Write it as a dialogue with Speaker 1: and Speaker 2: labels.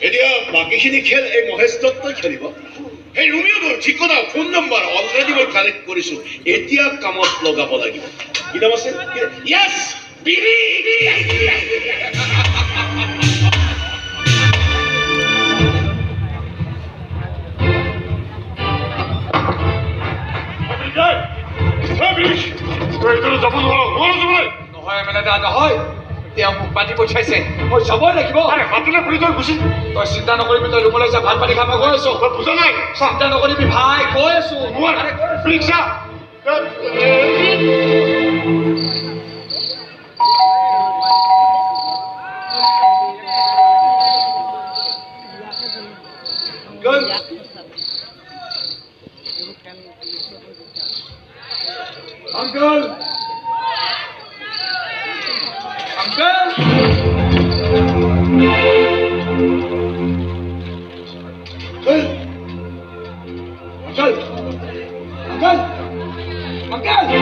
Speaker 1: এতিয়া বাকীখিনি খেল এই মহেশ দত্তই খেলিব এই ৰুমিয়াৰ ঠিকনা ফোন নম্বৰ অলৰেডি মই কালেক্ট কৰিছো এতিয়া কামত লগাব লাগিব কি নাম আছে য়েছ বিৰি
Speaker 2: নহয় মানে দাদা হয় তেওঁ মোক পাতি পঠিয়াইছে মই যাবই লাগিব মাতিলে ফুৰি তই গুচি তই চিন্তা নকৰিবি তই ৰুমলৈ যা ভাত পানী খাব গৈ আছো বুজা নাই চিন্তা নকৰিবি ভাই গৈ আছো Uncle! Uncle! Uncle! Uncle! Uncle!
Speaker 3: Hey!